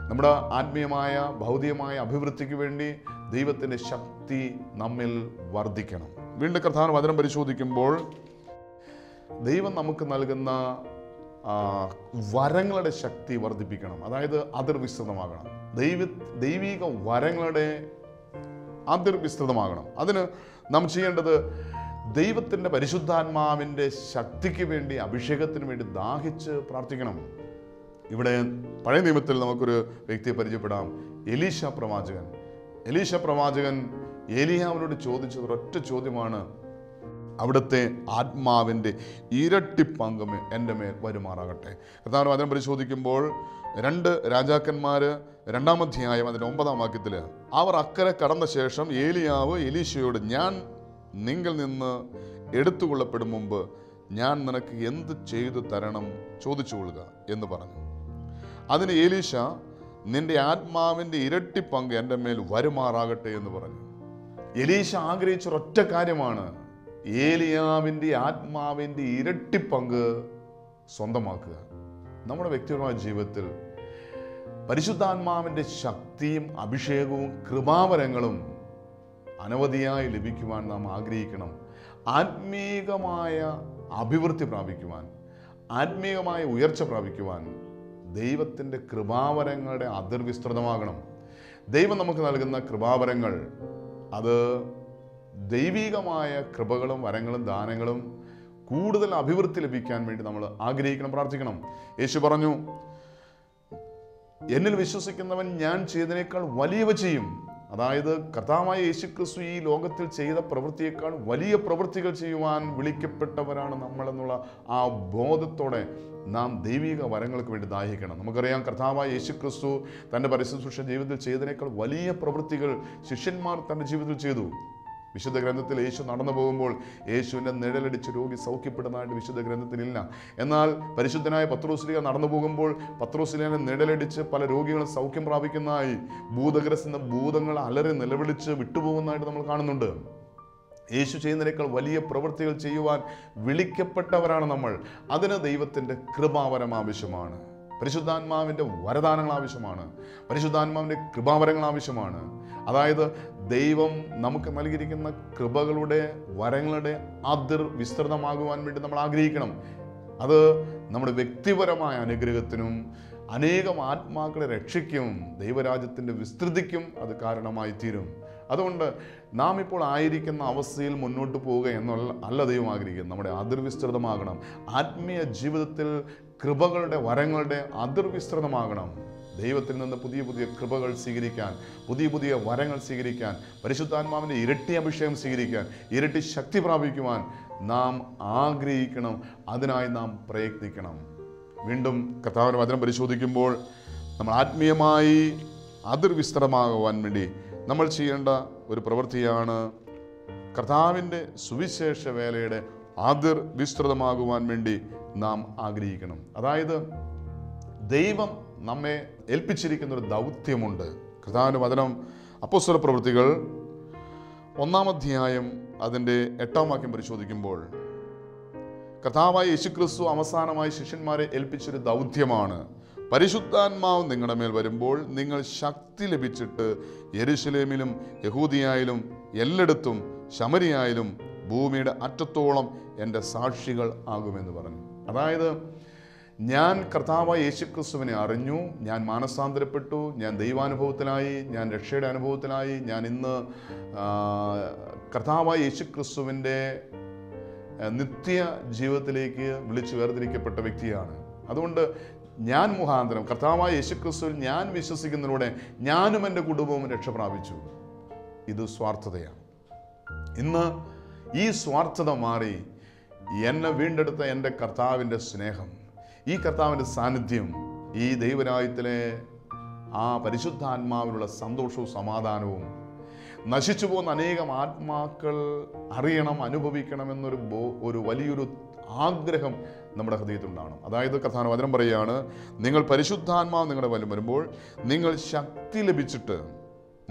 നമ്മുടെ ആത്മീയമായ ഭൗതികമായ അഭിവൃദ്ധിക്ക് വേണ്ടി ദൈവത്തിൻ്റെ ശക്തി നമ്മിൽ വർദ്ധിക്കണം. വീണ്ടും കർത്താവിന്റെ വചനം പരിശോധിക്കുമ്പോൾ ദൈവം നമുക്ക് നൽകുന്ന വരങ്ങളുടെ ശക്തി വർദ്ധിപ്പിക്കണം. അതായത് അതിർ വിസ്തൃതമാകണം. ദൈവിക വരങ്ങളുടെ അതിർ വിസ്തൃതമാകണം. അതിന് നാം ചെയ്യേണ്ടത് ദൈവത്തിൻ്റെ പരിശുദ്ധാത്മാവിൻ്റെ ശക്തിക്ക് വേണ്ടി, അഭിഷേകത്തിന് വേണ്ടി ദാഹിച്ച് പ്രാർത്ഥിക്കണം. ഇവിടെ പഴയ നിയമത്തിൽ നമുക്കൊരു വ്യക്തിയെ പരിചയപ്പെടാം, എലീശ പ്രവാചകൻ. എലീശ പ്രവാചകൻ ഏലിയാവിനോട് ചോദിച്ചത് ഒരൊറ്റ ചോദ്യമാണ്, അവിടുത്തെ ആത്മാവിൻ്റെ ഇരട്ടി പങ്ക് എൻ്റെ മേൽ വരുമാറാകട്ടെ. കർത്താവിന്റെ വചനം പരിശോധിക്കുമ്പോൾ 2 രാജാക്കന്മാർ 2-ാം അധ്യായം അതിൻ്റെ 9-ാം വാക്യത്തിൽ, അവർ അക്കരെ കടന്ന ശേഷം ഏലിയാവ് എലീശയോട്, ഞാൻ നിങ്ങൾ നിന്ന് എടുത്തുകൊള്ളപ്പെടും മുമ്പ് ഞാൻ നിനക്ക് എന്ത് ചെയ്തു തരണം ചോദിച്ചുകൊള്ളുക എന്ന് പറഞ്ഞു. അതിന് ഏലീശ, നിന്റെ ആത്മാവിൻ്റെ ഇരട്ടി പങ്ക് എൻ്റെ മേൽ വരുമാറാകട്ടെ എന്ന് പറഞ്ഞു. എലീശ ആഗ്രഹിച്ച ഒരൊറ്റ കാര്യമാണ്, ഏലിയാവിൻ്റെ ആത്മാവിൻ്റെ ഇരട്ടി പങ്ക് സ്വന്തമാക്കുക. നമ്മുടെ വ്യക്തിപരമായ ജീവിതത്തിൽ പരിശുദ്ധാത്മാവിൻ്റെ ശക്തിയും അഭിഷേകവും കൃപാവരങ്ങളും അനവധിയായി ലഭിക്കുവാൻ നാം ആഗ്രഹിക്കണം. ആത്മീകമായ അഭിവൃദ്ധി പ്രാപിക്കുവാൻ, ആത്മീകമായ ഉയർച്ച പ്രാപിക്കുവാൻ ദൈവത്തിൻ്റെ കൃപാവരങ്ങളുടെ അതിർ വിസ്തൃതമാകണം. ദൈവം നമുക്ക് നൽകുന്ന കൃപാവരങ്ങൾ അത് ദൈവികമായ കൃപകളും വരങ്ങളും ദാനങ്ങളും കൂടുതൽ അഭിവൃദ്ധി ലഭിക്കാൻ വേണ്ടി നമ്മൾ ആഗ്രഹിക്കണം, പ്രാർത്ഥിക്കണം. യേശു പറഞ്ഞു, എന്നിൽ വിശ്വസിക്കുന്നവൻ ഞാൻ ചെയ്തതിനേക്കാൾ വലിയവ ചെയ്യും. അതായത് കർത്താവായ യേശുക്രിസ്തു ഈ ലോകത്തിൽ ചെയ്ത പ്രവൃത്തിയേക്കാൾ വലിയ പ്രവൃത്തികൾ ചെയ്യുവാൻ വിളിക്കപ്പെട്ടവരാണ് നമ്മളെന്നുള്ള ആ ബോധത്തോടെ നാം ദൈവിക വരങ്ങൾക്ക് വേണ്ടി ദാഹിക്കണം. നമുക്കറിയാം, കർത്താവായ യേശുക്രിസ്തു തൻ്റെ പരിശുദ്ധ ജീവിതത്തിൽ ചെയ്തതിനേക്കാൾ വലിയ പ്രവൃത്തികൾ ശിഷ്യന്മാർ തൻ്റെ ജീവിതത്തിൽ ചെയ്തു. വിശുദ്ധ ഗ്രന്ഥത്തിൽ യേശു നടന്നു പോകുമ്പോൾ യേശുവിൻ്റെ നിഴലടിച്ച് രോഗി സൗഖ്യപ്പെടുന്നതായിട്ട് വിശുദ്ധ ഗ്രന്ഥത്തിലില്ല. എന്നാൽ പരിശുദ്ധനായ പത്രോസ്ലീഹ നടന്നു പോകുമ്പോൾ പത്രോസ്ലീഹനെ നിഴലടിച്ച് പല രോഗികളും സൗഖ്യം പ്രാപിക്കുന്നതായി, ഭൂതഗ്രസ്ത ഭൂതങ്ങൾ അലറി നിലവിളിച്ച് വിട്ടുപോകുന്നതായിട്ട് നമ്മൾ കാണുന്നുണ്ട്. യേശു ചെയ്യുന്നതിനേക്കാൾ വലിയ പ്രവൃത്തികൾ ചെയ്യുവാൻ വിളിക്കപ്പെട്ടവരാണ് നമ്മൾ. അതിന് ദൈവത്തിൻ്റെ കൃപാവരം ആവശ്യമാണ്, പരിശുദ്ധാത്മാവിൻ്റെ വരദാനങ്ങൾ ആവശ്യമാണ്, പരിശുദ്ധാത്മാവിൻ്റെ കൃപാവരങ്ങൾ ആവശ്യമാണ്. അതായത് ദൈവം നമുക്ക് നൽകിയിരിക്കുന്ന കൃപകളുടെ വരങ്ങളുടെ അതിർ വിസ്തൃതമാകുവാൻ വേണ്ടി നമ്മൾ ആഗ്രഹിക്കണം. അത് നമ്മുടെ വ്യക്തിപരമായ അനുഗ്രഹത്തിനും അനേകം ആത്മാക്കളെ രക്ഷയ്ക്കും ദൈവരാജ്യത്തിൻ്റെ വിസ്തൃതിക്കും അത് കാരണമായി തീരും. അതുകൊണ്ട് നാം ഇപ്പോൾ ആയിരിക്കുന്ന അവസ്ഥയിൽ മുന്നോട്ട് പോവുക അല്ല ദൈവം ആഗ്രഹിക്കുന്നത്. നമ്മുടെ അതിർ വിസ്തൃതമാകണം. ആത്മീയ ജീവിതത്തിൽ കൃപകളുടെ വരങ്ങളുടെ അതിർ വിസ്തൃതമാകണം. ദൈവത്തിൽ നിന്ന് പുതിയ പുതിയ കൃപകൾ സ്വീകരിക്കാൻ, പുതിയ പുതിയ വരങ്ങൾ സ്വീകരിക്കാൻ, പരിശുദ്ധാത്മാവിൻ്റെ ഇരട്ടി അഭിഷേകം സ്വീകരിക്കാൻ, ഇരട്ടി ശക്തി പ്രാപിക്കുവാൻ നാം ആഗ്രഹിക്കണം. അതിനായി നാം പ്രയത്നിക്കണം. വീണ്ടും കർത്താവിൻ്റെ വചനം പരിശോധിക്കുമ്പോൾ നമ്മൾ ആത്മീയമായി അതിർ വിസ്തൃതമാകുവാൻ വേണ്ടി നമ്മൾ ചെയ്യേണ്ട ഒരു പ്രവൃത്തിയാണ് കർത്താവിൻ്റെ സുവിശേഷ വേലയുടെ അതിർ വിസ്തൃതമാകുവാൻ വേണ്ടി നാം ആഗ്രഹിക്കണം. അതായത് ദൈവം നമ്മെ ഏൽപ്പിച്ചിരിക്കുന്ന ഒരു ദൗത്യമുണ്ട്. കർത്താവിൻ്റെ വചനം അപ്പോസ്തല പ്രവൃത്തികൾ 1-ാം അധ്യായം അതിൻ്റെ 8-ാം വാക്യം പരിശോധിക്കുമ്പോൾ കർത്താവായ യേശുക്രിസ്തു അവസാനമായി ശിഷ്യന്മാരെ ഏൽപ്പിച്ചൊരു ദൗത്യമാണ്, പരിശുദ്ധാത്മാവ് നിങ്ങളുടെ മേൽ വരുമ്പോൾ നിങ്ങൾ ശക്തി ലഭിച്ചിട്ട് യെരുശലേമിലും യഹൂദിയായാലും എല്ലായിടത്തും ശമരിയായാലും ഭൂമിയുടെ അറ്റത്തോളം എൻ്റെ സാക്ഷികൾ ആകുമെന്ന് പറഞ്ഞു. അതായത് ഞാൻ കർത്താവായ യേശുക്രിസ്തുവിനെ അറിഞ്ഞു, ഞാൻ മാനസാന്തരപ്പെട്ടു, ഞാൻ ദൈവാനുഭവത്തിലായി, ഞാൻ രക്ഷയുടെ അനുഭവത്തിലായി, ഞാൻ ഇന്ന് കർത്താവായ യേശുക്രിസ്തുവിൻ്റെ നിത്യ ജീവിതത്തിലേക്ക് വിളിച്ചു വേർതിരിക്കപ്പെട്ട വ്യക്തിയാണ്. അതുകൊണ്ട് ഞാൻ മുഖാന്തരം കർത്താവായ യേശുക്രിസ്തുവിൽ ഞാൻ വിശ്വസിക്കുന്നതിലൂടെ ഞാനും എൻ്റെ കുടുംബവും രക്ഷ പ്രാപിച്ചു. ഇത് സ്വാർത്ഥതയാണ്. ഇന്ന് ഈ സ്വാർത്ഥത മാറി എന്നെ വീണ്ടെടുത്ത എൻ്റെ കർത്താവിൻ്റെ സ്നേഹം, ഈ കർത്താവിൻ്റെ സാന്നിധ്യം, ഈ ദൈവരാജ്യത്തിലെ ആ പരിശുദ്ധാത്മാവിനുള്ള സന്തോഷവും സമാധാനവും നശിച്ചു പോകുന്ന അനേകം ആത്മാക്കൾ അറിയണം, അനുഭവിക്കണമെന്നൊരു വലിയൊരു ആഗ്രഹം നമ്മുടെ ഹൃദയത്തിലുണ്ടാകണം. അതായത് കർത്താവിന്റെ വചനം പറയുകയാണ്, നിങ്ങൾ പരിശുദ്ധാത്മാവ് നിങ്ങളുടെ മേൽ വരുമ്പോൾ നിങ്ങൾ ശക്തി ലഭിച്ചിട്ട്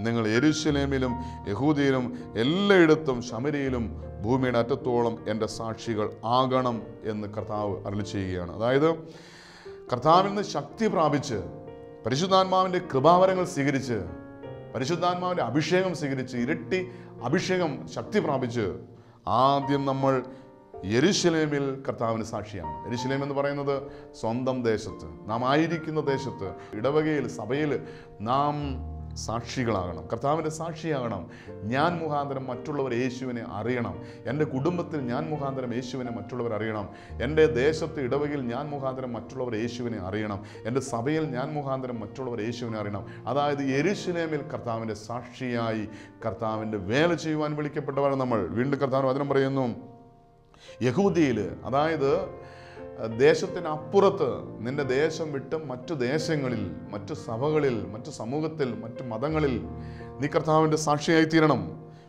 നിങ്ങൾ യെരൂശലേമിലും യഹൂദയിലും എല്ലായിടത്തും ശമര്യയിലും ഭൂമിയുടെ അറ്റത്തോളം എൻ്റെ സാക്ഷികൾ ആകണം എന്ന് കർത്താവ് അരുളിച്ചെയ്യുകയാണ്. അതായത് കർത്താവിൽ നിന്ന് ശക്തി പ്രാപിച്ച് പരിശുദ്ധാത്മാവിൻ്റെ കൃപാവരങ്ങൾ സ്വീകരിച്ച് പരിശുദ്ധാത്മാവിൻ്റെ അഭിഷേകം സ്വീകരിച്ച് ഇരട്ടി അഭിഷേകം ശക്തി പ്രാപിച്ച് ആദ്യം നമ്മൾ യെരൂശലേമിൽ കർത്താവിന് സാക്ഷിയാണ്. യെരൂശലേം എന്ന് പറയുന്നത് സ്വന്തം ദേശത്ത്, നാം ആയിരിക്കുന്ന ദേശത്ത്, ഇടവകയിൽ, സഭയിൽ നാം സാക്ഷികളാകണം, കർത്താവിൻ്റെ സാക്ഷിയാകണം. ഞാൻ മുഖാന്തരം മറ്റുള്ളവർ യേശുവിനെ അറിയണം. എൻ്റെ കുടുംബത്തിൽ ഞാൻ മുഖാന്തരം യേശുവിനെ മറ്റുള്ളവർ അറിയണം. എൻ്റെ ദേശത്ത് ഇടവകയിൽ ഞാൻ മുഖാന്തരം മറ്റുള്ളവർ യേശുവിനെ അറിയണം. എൻ്റെ സഭയിൽ ഞാൻ മുഖാന്തരം മറ്റുള്ളവർ യേശുവിനെ അറിയണം. അതായത് യെരൂശലേമിൽ കർത്താവിൻ്റെ സാക്ഷിയായി കർത്താവിൻ്റെ വേല ചെയ്യുവാൻ വിളിക്കപ്പെട്ടവരാണ് നമ്മൾ. വീണ്ടും കർത്താവിൻ്റെ വചനം പറയുന്നു, യഹൂദിയിൽ, അതായത് ദേശത്തിനപ്പുറത്ത്, നിന്റെ ദേശം വിട്ട് മറ്റു ദേശങ്ങളിൽ, മറ്റു സഭകളിൽ, മറ്റു സമൂഹത്തിൽ, മറ്റു മതങ്ങളിൽ നീ കർത്താവിൻ്റെ സാക്ഷിയായി തീരണം.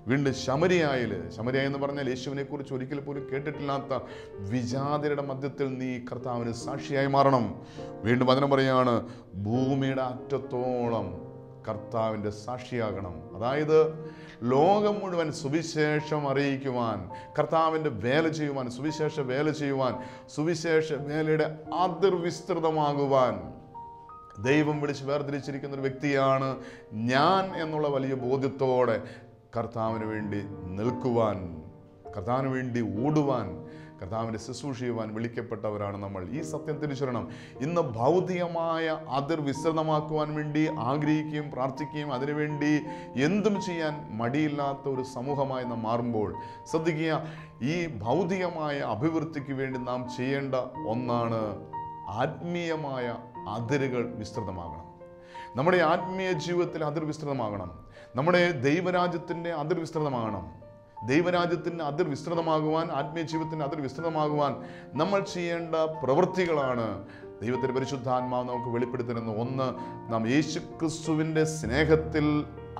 വീണ്ടും ശമരിയായിൽ, ശമരിയ എന്ന് പറഞ്ഞാൽ യേശുവിനെ കുറിച്ച് ഒരിക്കൽ പോലും കേട്ടിട്ടില്ലാത്ത വിജാതിരുടെ മധ്യത്തിൽ നീ കർത്താവിന് സാക്ഷിയായി മാറണം. വീണ്ടും വചനം പറയുകയാണ്, ഭൂമിയുടെ അറ്റത്തോളം കർത്താവിൻ്റെ സാക്ഷിയാകണം. അതായത് ലോകം മുഴുവൻ സുവിശേഷം അറിയിക്കുവാൻ, കർത്താവിൻ്റെ വേല ചെയ്യുവാൻ, സുവിശേഷ വേല ചെയ്യുവാൻ, സുവിശേഷ വേലയുടെ അതിർവിസ്തൃതമാകുവാൻ ദൈവം വിളിച്ച് വേർതിരിച്ചിരിക്കുന്ന ഒരു വ്യക്തിയാണ് ഞാൻ എന്നുള്ള വലിയ ബോധ്യത്തോടെ കർത്താവിന് വേണ്ടി നിൽക്കുവാൻ, കർത്താവിന് വേണ്ടി ഓടുവാൻ, കർത്താവിൻ്റെ ശുശ്രൂഷ ചെയ്യുവാൻ വിളിക്കപ്പെട്ടവരാണ് നമ്മൾ. ഈ സത്യം തിരിച്ചറിയണം. ഇന്ന് ഭൗതികമായ അതിർ വിസ്തൃതമാക്കുവാൻ വേണ്ടി ആഗ്രഹിക്കുകയും പ്രാർത്ഥിക്കുകയും അതിനുവേണ്ടി എന്തും ചെയ്യാൻ മടിയില്ലാത്ത ഒരു സമൂഹമായി നാം മാറുമ്പോൾ ശ്രദ്ധിക്കുക, ഈ ഭൗതികമായ അഭിവൃദ്ധിക്ക് വേണ്ടി നാം ചെയ്യേണ്ട ഒന്നാണ് ആത്മീയമായ അതിരുകൾ വിസ്തൃതമാകണം. നമ്മുടെ ആത്മീയ ജീവിതത്തിൽ അതിർ വിസ്തൃതമാകണം. നമ്മുടെ ദൈവരാജ്യത്തിൻ്റെ അതിർ വിസ്തൃതമാകണം. ദൈവരാജ്യത്തിന് അതിർ വിസ്തൃതമാകുവാൻ, ആത്മീയ ജീവിതത്തിന് അതിർ വിസ്തൃതമാകുവാൻ നമ്മൾ ചെയ്യേണ്ട പ്രവൃത്തികളാണ് ദൈവത്തിൻ്റെ പരിശുദ്ധാത്മാവ് നമുക്ക് വെളിപ്പെടുത്തുന്നത്. ഒന്ന്, നാം യേശുക്രിസ്തുവിൻ്റെ സ്നേഹത്തിൽ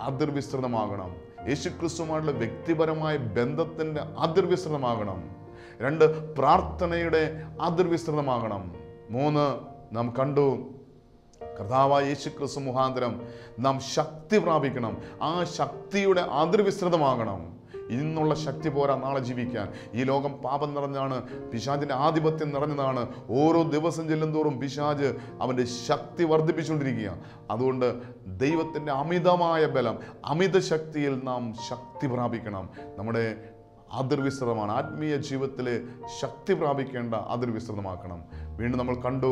അതിർ വിസ്തൃതമാകണം. യേശുക്രിസ്തുവുമായുള്ള വ്യക്തിപരമായ ബന്ധത്തിൻ്റെ അതിർ വിസ്തൃതമാകണം. രണ്ട്, പ്രാർത്ഥനയുടെ അതിർ വിസ്തൃതമാകണം. മൂന്ന്, നാം കണ്ടു കർത്താവായ യേശുക്രിസ്തു മുഖാന്തരം നാം ശക്തി പ്രാപിക്കണം. ആ ശക്തിയുടെ അതിർ വിസ്തൃതമാകണം. ഇന്നുള്ള ശക്തി പോരാ നാളെ ജീവിക്കാൻ. ഈ ലോകം പാപം നിറഞ്ഞാണ്, പിശാചിൻ്റെ ആധിപത്യം നിറഞ്ഞതാണ്. ഓരോ ദിവസം ചെല്ലുന്തോറും പിശാച് അവൻ്റെ ശക്തി വർദ്ധിപ്പിച്ചുകൊണ്ടിരിക്കുക. അതുകൊണ്ട് ദൈവത്തിൻ്റെ അമിതമായ ബലം, അമിത ശക്തിയിൽ നാം ശക്തി പ്രാപിക്കണം. നമ്മുടെ അതിർവിസ്തൃതമാണ്. ആത്മീയ ജീവിതത്തിൽ ശക്തി പ്രാപിക്കേണ്ട അതിർവിസ്തൃതമാക്കണം. വീണ്ടും നമ്മൾ കണ്ടു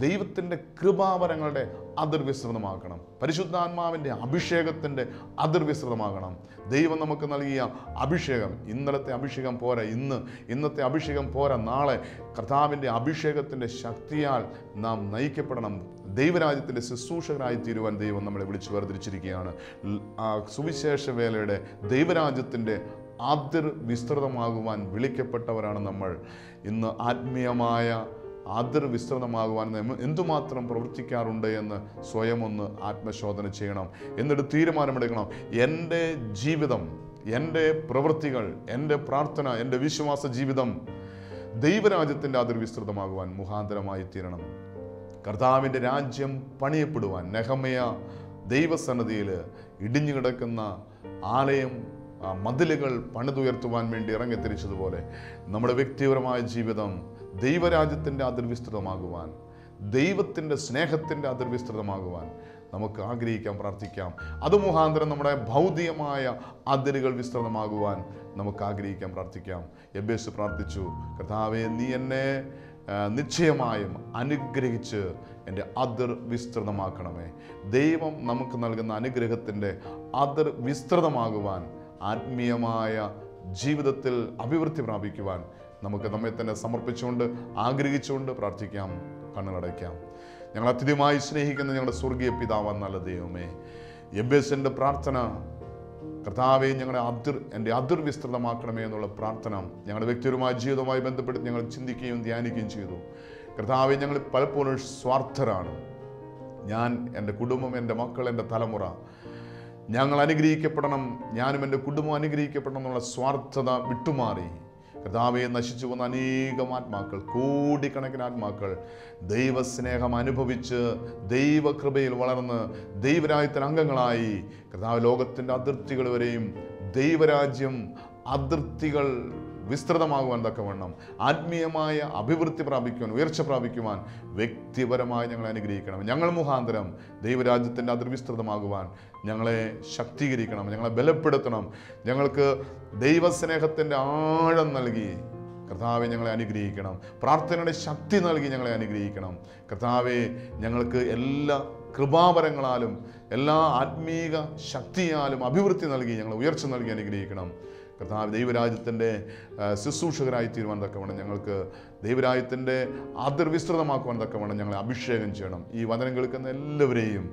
ദൈവത്തിൻ്റെ കൃപാവരങ്ങളുടെ അതിർവിസ്തൃതമാക്കണം. പരിശുദ്ധാത്മാവിൻ്റെ അഭിഷേകത്തിൻ്റെ അതിർവിസ്തൃതമാകണം. ദൈവം നമുക്ക് നൽകിയ അഭിഷേകം, ഇന്നലത്തെ അഭിഷേകം പോരാ, ഇന്നത്തെ അഭിഷേകം പോരാ, നാളെ കർത്താവിൻ്റെ അഭിഷേകത്തിൻ്റെ ശക്തിയാൽ നാം നയിക്കപ്പെടണം. ദൈവരാജ്യത്തിൻ്റെ ശുശ്രൂഷകരായി തീരുവാൻ ദൈവം നമ്മളെ വിളിച്ചു വേർതിരിച്ചിരിക്കുകയാണ്. ആ സുവിശേഷ വേലയുടെ ദൈവരാജ്യത്തിൻ്റെ അതിർ വിസ്തൃതമാകുവാൻ വിളിക്കപ്പെട്ടവരാണ് നമ്മൾ. ഇന്ന് ആത്മീയമായ അതിർ വിസ്തൃതമാകുവാൻ എന്തുമാത്രം പ്രവർത്തിക്കാറുണ്ട് എന്ന് സ്വയം ഒന്ന് ആത്മശോധന ചെയ്യണം. എന്നിട്ട് തീരുമാനമെടുക്കണം. എൻ്റെ ജീവിതം, എൻ്റെ പ്രവൃത്തികൾ, എൻ്റെ പ്രാർത്ഥന, എൻ്റെ വിശ്വാസ ജീവിതം ദൈവരാജ്യത്തിൻ്റെ അതിർ വിസ്തൃതമാകുവാൻ മുഖാന്തരമായി തീരണം. കർത്താവിൻ്റെ രാജ്യം പണിയപ്പെടുവാൻ നെഹമ്യ ദൈവസന്നിധിയിൽ ഇടിഞ്ഞു കിടക്കുന്ന ആലയം, മതിലുകൾ പണിതുയർത്തുവാൻ വേണ്ടി ഇറങ്ങിത്തിരിച്ചതുപോലെ നമ്മുടെ വ്യക്തിപരമായ ജീവിതം ദൈവരാജ്യത്തിൻ്റെ അതിർവിസ്തൃതമാകുവാൻ, ദൈവത്തിൻ്റെ സ്നേഹത്തിൻ്റെ അതിർവിസ്തൃതമാകുവാൻ നമുക്ക് ആഗ്രഹിക്കാം, പ്രാർത്ഥിക്കാം. അത് മുഖാന്തരം നമ്മുടെ ഭൗതികമായ അതിരുകൾ വിസ്തൃതമാകുവാൻ നമുക്ക് ആഗ്രഹിക്കാം, പ്രാർത്ഥിക്കാം. യബ്ബേസ് പ്രാർത്ഥിച്ചു, കർത്താവേ, നീ എന്നെ നിശ്ചയമായും അനുഗ്രഹിച്ച് എൻ്റെ അതിർ വിസ്തൃതമാക്കണമേ. ദൈവം നമുക്ക് നൽകുന്ന അനുഗ്രഹത്തിൻ്റെ അതിർ വിസ്തൃതമാകുവാൻ, ആത്മീയമായ ജീവിതത്തിൽ അഭിവൃദ്ധി പ്രാപിക്കുവാൻ നമുക്ക് നമ്മെ തന്നെ സമർപ്പിച്ചുകൊണ്ട് ആഗ്രഹിച്ചുകൊണ്ട് പ്രാർത്ഥിക്കാം. കണ്ണുകളടയ്ക്കാം. ഞങ്ങൾ അത്യധികമായി സ്നേഹിക്കുന്ന ഞങ്ങളുടെ സ്വർഗീയ പിതാവാൻ നല്ല ദൈവമേ, യബ്ബേസിൻ്റെ പ്രാർത്ഥന, കർത്താവെ എൻ്റെ അതിർ വിസ്തൃതമാക്കണമേ എന്നുള്ള പ്രാർത്ഥന ഞങ്ങളുടെ വ്യക്തിപരമായ ജീവിതവുമായി ബന്ധപ്പെട്ട് ഞങ്ങൾ ചിന്തിക്കുകയും ധ്യാനിക്കുകയും ചെയ്തു. കർത്താവെ, ഞങ്ങൾ പലപ്പോഴും സ്വാർത്ഥരാണ്. ഞാൻ, എൻ്റെ കുടുംബം, എൻ്റെ മക്കൾ, എൻ്റെ തലമുറ, ഞങ്ങൾ അനുഗ്രഹിക്കപ്പെടണം, ഞാനും എൻ്റെ കുടുംബം അനുഗ്രഹിക്കപ്പെടണം എന്നുള്ള സ്വാർത്ഥത വിട്ടുമാറി കർത്താവെ, നശിച്ചു പോകുന്ന അനേകം ആത്മാക്കൾ, കോടിക്കണക്കിന് ആത്മാക്കൾ ദൈവസ്നേഹം അനുഭവിച്ച് ദൈവകൃപയിൽ വളർന്ന് ദൈവരാജ്യത്തിന് അംഗങ്ങളായി കർത്താവ് ലോകത്തിൻ്റെ അതിർത്തികൾ വരെയും ദൈവരാജ്യം അതിർത്തികൾ വിസ്തൃതമാകുവാൻ തക്കവണ്ണം ആത്മീയമായ അഭിവൃദ്ധി പ്രാപിക്കുവാൻ, ഉയർച്ച പ്രാപിക്കുവാൻ വ്യക്തിപരമായി ഞങ്ങളെ അനുഗ്രഹിക്കണം. ഞങ്ങൾ മുഖാന്തരം ദൈവരാജ്യത്തിൻ്റെ അതിർവിസ്തൃതമാകുവാൻ ഞങ്ങളെ ശക്തീകരിക്കണം, ഞങ്ങളെ ബലപ്പെടുത്തണം. ഞങ്ങൾക്ക് ദൈവസ്നേഹത്തിൻ്റെ ആഴം നൽകി കർത്താവെ ഞങ്ങളെ അനുഗ്രഹിക്കണം. പ്രാർത്ഥനയുടെ ശക്തി നൽകി ഞങ്ങളെ അനുഗ്രഹിക്കണം. കർത്താവെ, ഞങ്ങൾക്ക് എല്ലാ കൃപാവരങ്ങളാലും എല്ലാ ആത്മീക ശക്തിയാലും അഭിവൃദ്ധി നൽകി ഞങ്ങളെ ഉയർച്ച നൽകി അനുഗ്രഹിക്കണം. കർത്താവ്, ദൈവരാജ്യത്തിൻ്റെ ശുശ്രൂഷകരായി തീരുവാൻ തക്കവണ്ണം ഞങ്ങൾക്ക് ദൈവരാജ്യത്തിൻ്റെ അതിർവിസ്തൃതമാക്കുവാൻ തക്കവണ്ണം ഞങ്ങളെ അഭിഷേകം ചെയ്യണം. ഈ വചനം കേൾക്കുന്ന എല്ലാവരെയും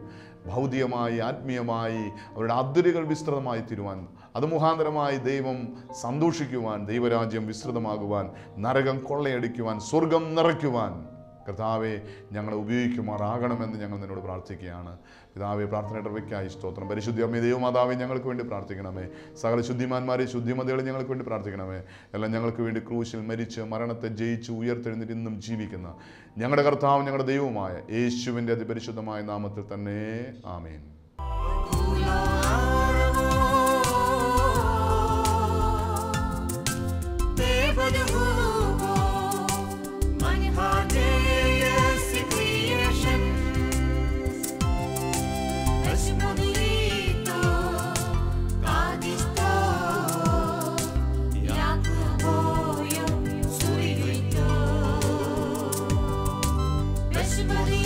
ഭൗതികമായി ആത്മീയമായി അവരുടെ അതിരുകൾ വിസ്തൃതമായി തീരുവാൻ, അത് മുഖാന്തരമായി ദൈവം സന്തോഷിക്കുവാൻ, ദൈവരാജ്യം വിസ്തൃതമാകുവാൻ, നരകം കൊള്ളയടിക്കുവാൻ, സ്വർഗം നിറയ്ക്കുവാൻ കർത്താവെ ഞങ്ങളെ ഉപയോഗിക്കുമാറാകണമെന്ന് ഞങ്ങൾ നിന്നോട് പ്രാർത്ഥിക്കുകയാണ്. പിതാവെ, പ്രാർത്ഥനയുടെ ഇടവയ്ക്കായി സ്തോത്രം. പരിശുദ്ധ അമ്മേ ദൈവമാതാവേ, ഞങ്ങൾക്ക് വേണ്ടി പ്രാർത്ഥിക്കണമേ. സകല ശുദ്ധിമാന്മാരെ, ശുദ്ധിമതികളെ ഞങ്ങൾക്ക് വേണ്ടി പ്രാർത്ഥിക്കണമേ. എല്ലാം ഞങ്ങൾക്ക് വേണ്ടി ക്രൂശിൽ മരിച്ച് മരണത്തെ ജയിച്ച് ഉയർത്തെഴുന്നേറ്റ് ഇന്നും ജീവിക്കുന്ന ഞങ്ങളുടെ കർത്താവ്, ഞങ്ങളുടെ ദൈവവുമായ യേശുവിൻ്റെ അതിപരിശുദ്ധമായ നാമത്തിൽ തന്നെ ആമേൻ. Somebody